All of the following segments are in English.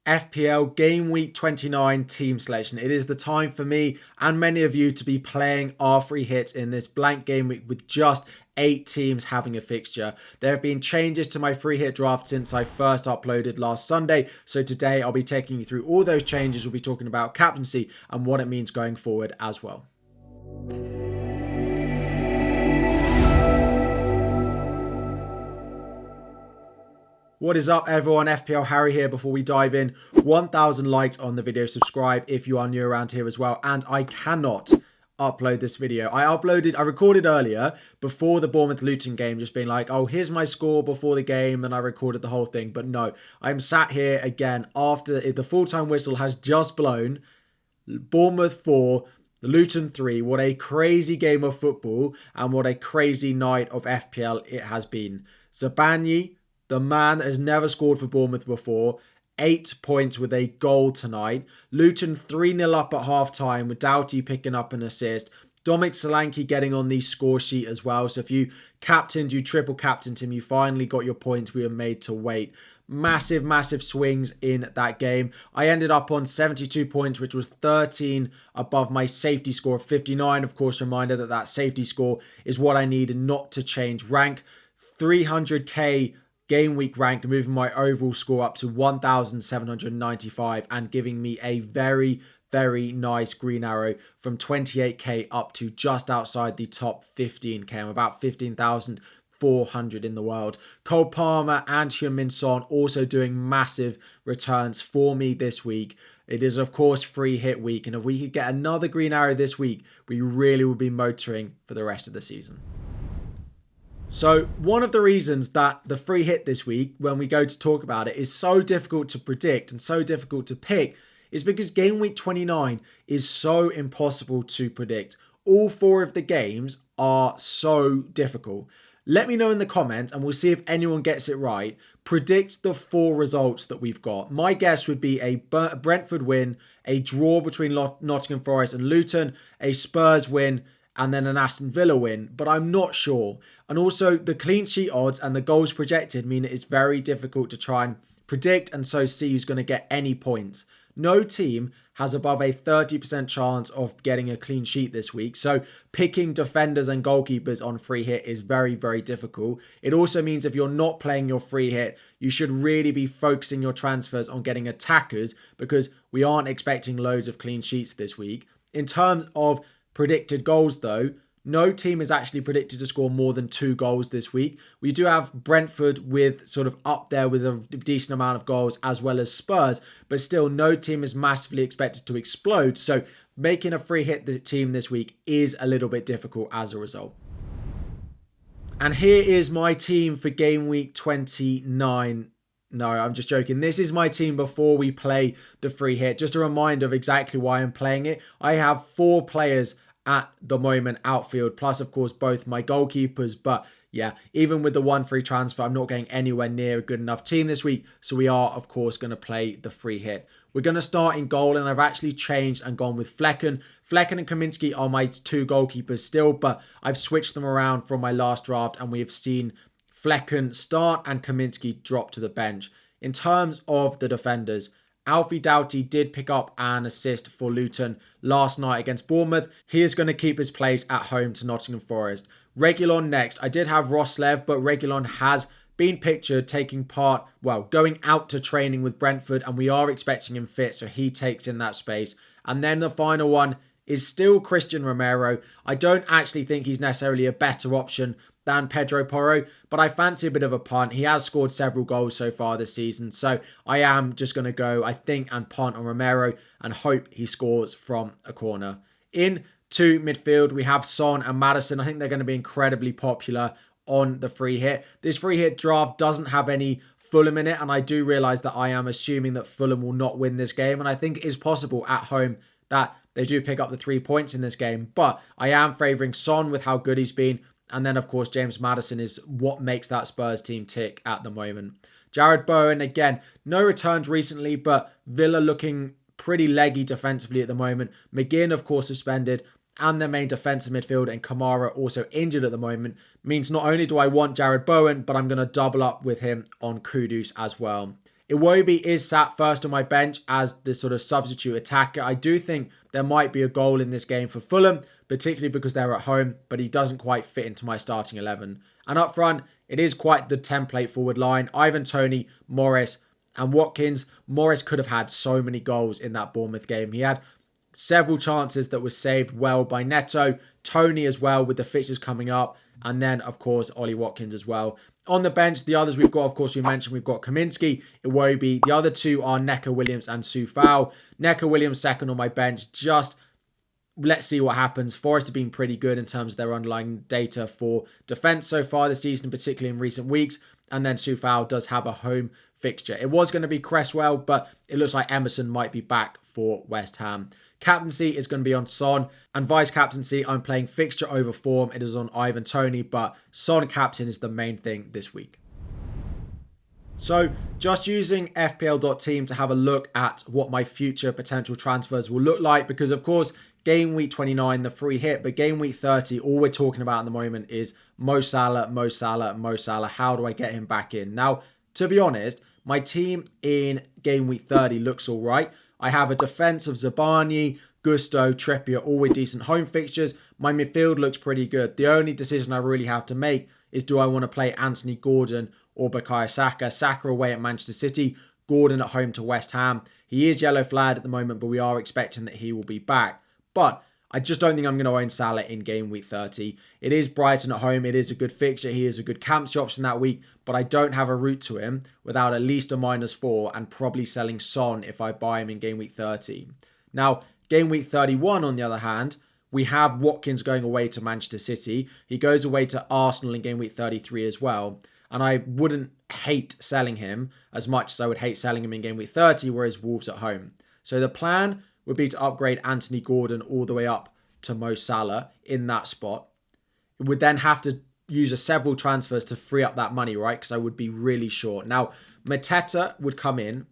FPL Gameweek 29 Team Selection. It is the time for me and many of you to be playing our free hits in this blank game week with just 8 teams having a fixture. There have been changes to my free hit draft since I first uploaded last Sunday, so today I'll be taking you through all those changes. We'll be talking about captaincy and what it means going forward as well. What is up everyone, FPL Harry here. Before we dive in, 1,000 likes on the video, subscribe if you are new around here as well, and I cannot upload this video. I recorded earlier before the Bournemouth-Luton game, just being like, oh, here's my score before the game, and I recorded the whole thing, but no, I'm sat here again after the full-time whistle has just blown. Bournemouth 4, Luton 3, what a crazy game of football, and what a crazy night of FPL it has been. Zabanyi, the man that has never scored for Bournemouth before, 8 points with a goal tonight. Luton 3-0 up at half-time with Doughty picking up an assist. Dominic Solanke getting on the score sheet as well. So if you captained, you triple captained him, you finally got your points. We were made to wait. Massive, massive swings in that game. I ended up on 72 points, which was 13 above my safety score of 59. Of course, reminder that that safety score is what I need not to change rank. 300k game week rank, moving my overall score up to 1,795 and giving me a very, very nice green arrow from 28k up to just outside the top 15k. I'm about 15,400 in the world. Cole Palmer and Heung-min Son also doing massive returns for me this week. It is, of course, free hit week, and if we could get another green arrow this week, we really will be motoring for the rest of the season. So one of the reasons that the free hit this week, when we go to talk about it, is so difficult to predict and so difficult to pick is because game week 29 is so impossible to predict. All 4 of the games are so difficult. Let me know in the comments and we'll see if anyone gets it right. Predict the 4 results that we've got. My guess would be a Brentford win, a draw between Nottingham Forest and Luton, a Spurs win, and then an Aston Villa win, but I'm not sure. And also the clean sheet odds and the goals projected mean it's very difficult to try and predict and so see who's going to get any points. No team has above a 30% chance of getting a clean sheet this week, so picking defenders and goalkeepers on free hit is very, very difficult. It also means if you're not playing your free hit, you should really be focusing your transfers on getting attackers because we aren't expecting loads of clean sheets this week. In terms of predicted goals though, no team is actually predicted to score more than 2 goals this week. We do have Brentford with sort of up there with a decent amount of goals as well as Spurs, but still no team is massively expected to explode. So making a free hit team this week is a little bit difficult as a result. And here is my team for game week 29. No, I'm just joking. This is my team before we play the free hit. Just a reminder of exactly why I'm playing it. I have 4 players at the moment outfield, plus of course both my goalkeepers, but yeah, even with the 1 free transfer, I'm not getting anywhere near a good enough team this week, so we are of course going to play the free hit. We're going to start in goal, and I've actually changed and gone with Flecken. Flecken and Kaminsky are my 2 goalkeepers still, but I've switched them around from my last draft, and we have seen Flecken start and Kaminsky drop to the bench. In terms of the defenders, Alfie Doughty did pick up an assist for Luton last night against Bournemouth. He is going to keep his place at home to Nottingham Forest. Reguilon next. I did have Roslev, but Reguilon has been pictured taking part, well, going out to training with Brentford, and we are expecting him fit, so he takes in that space. And then the final one is still Christian Romero. I don't actually think he's necessarily a better option than Pedro Porro, but I fancy a bit of a punt. He has scored several goals so far this season, so I am just going to go, I think, and punt on Romero and hope he scores from a corner. Into midfield, we have Son and Maddison. I think they're going to be incredibly popular on the free hit. This free hit draft doesn't have any Fulham in it, and I do realise that I am assuming that Fulham will not win this game, and I think it is possible at home that they do pick up the 3 points in this game, but I am favouring Son with how good he's been. And then, of course, James Maddison is what makes that Spurs team tick at the moment. Jared Bowen, again, no returns recently, but Villa looking pretty leggy defensively at the moment. McGinn, of course, suspended. and their main defensive midfield and Kamara also injured at the moment, means not only do I want Jared Bowen, but I'm going to double up with him on Kudus as well. Iwobi is sat first on my bench as the sort of substitute attacker. I do think there might be a goal in this game for Fulham, particularly because they're at home, but he doesn't quite fit into my starting 11. And up front, it is quite the template forward line. Ivan Toney, Morris and Watkins. Morris could have had so many goals in that Bournemouth game. He had several chances that were saved well by Neto. Toney as well with the fixtures coming up. And then, of course, Ollie Watkins as well. On the bench, the others we've got, of course, we mentioned we've got Kaminsky, Iwobi. The other two are Neco Williams and Soufal. Neco Williams second on my bench. Just let's see what happens. Forest have been pretty good in terms of their underlying data for defence so far this season, particularly in recent weeks. And then Soufal does have a home fixture. It was going to be Cresswell, but it looks like Emerson might be back for West Ham. Captaincy is going to be on Son, and vice captaincy, I'm playing fixture over form. It is on Ivan Toney, but Son captain is the main thing this week. So just using FPL.team to have a look at what my future potential transfers will look like, because of course, game week 29, the free hit, but game week 30, all we're talking about at the moment is Mo Salah, Mo Salah, Mo Salah. How do I get him back in? Now, to be honest, my team in game week 30 looks all right. I have a defence of Zabani, Gusto, Trippier, all with decent home fixtures. My midfield looks pretty good. The only decision I really have to make is, do I want to play Anthony Gordon or Bukayo Saka? Saka away at Manchester City, Gordon at home to West Ham. He is yellow flagged at the moment, but we are expecting that he will be back. But I just don't think I'm going to own Salah in game week 30. It is Brighton at home. It is a good fixture. He is a good captaincy option that week, but I don't have a route to him without at least a -4 and probably selling Son if I buy him in game week 30. Now, game week 31, on the other hand, we have Watkins going away to Manchester City. He goes away to Arsenal in game week 33 as well. And I wouldn't hate selling him as much as I would hate selling him in game week 30, whereas Wolves at home. So the plan would be to upgrade Anthony Gordon all the way up to Mo Salah in that spot. It would then have to use several transfers to free up that money, right? Because I would be really short. Now, Mateta would come in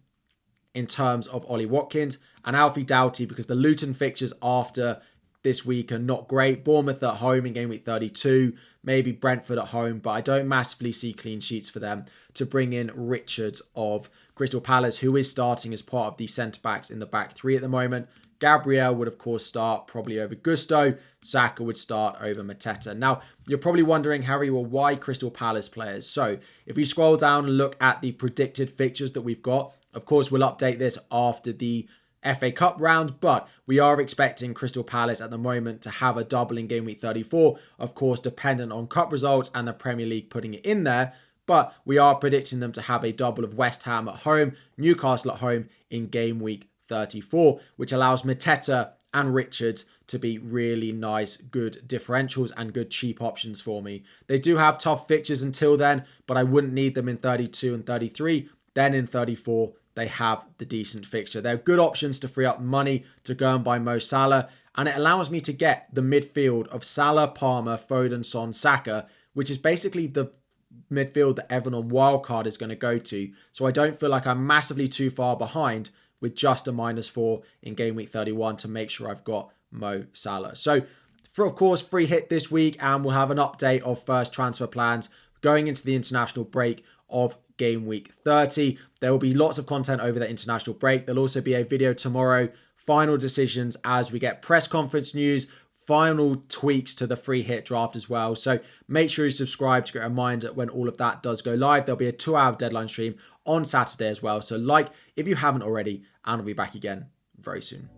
terms of Ollie Watkins and Alfie Doughty, because the Luton fixtures after this week are not great. Bournemouth at home in game week 32, maybe Brentford at home, but I don't massively see clean sheets for them. To bring in Richards of Crystal Palace, who is starting as part of the centre-backs in the back three at the moment. Gabriel would, of course, start probably over Gusto. Saka would start over Mateta. Now, you're probably wondering, Harry, well, why Crystal Palace players? So, if we scroll down and look at the predicted fixtures that we've got, of course, we'll update this after the FA Cup round, but we are expecting Crystal Palace at the moment to have a double in game week 34, of course, dependent on cup results and the Premier League putting it in there. But we are predicting them to have a double of West Ham at home, Newcastle at home in game week 34, which allows Mateta and Richards to be really nice, good differentials and good cheap options for me. They do have tough fixtures until then, but I wouldn't need them in 32 and 33. Then in 34, they have the decent fixture. They're good options to free up money to go and buy Mo Salah, and it allows me to get the midfield of Salah, Palmer, Foden, Son, Saka, which is basically the midfield that everyone on wildcard is going to go to. So I don't feel like I'm massively too far behind with just a -4 in game week 31 to make sure I've got Mo Salah. So, for of course, free hit this week, and we'll have an update of first transfer plans going into the international break of game week 30. There will be lots of content over the international break. There'll also be a video tomorrow, final decisions as we get press conference news, final tweaks to the free hit draft as well. So make sure you subscribe to get a reminder when all of that does go live. There'll be a 2-hour deadline stream on Saturday as well. So like if you haven't already, and I'll be back again very soon.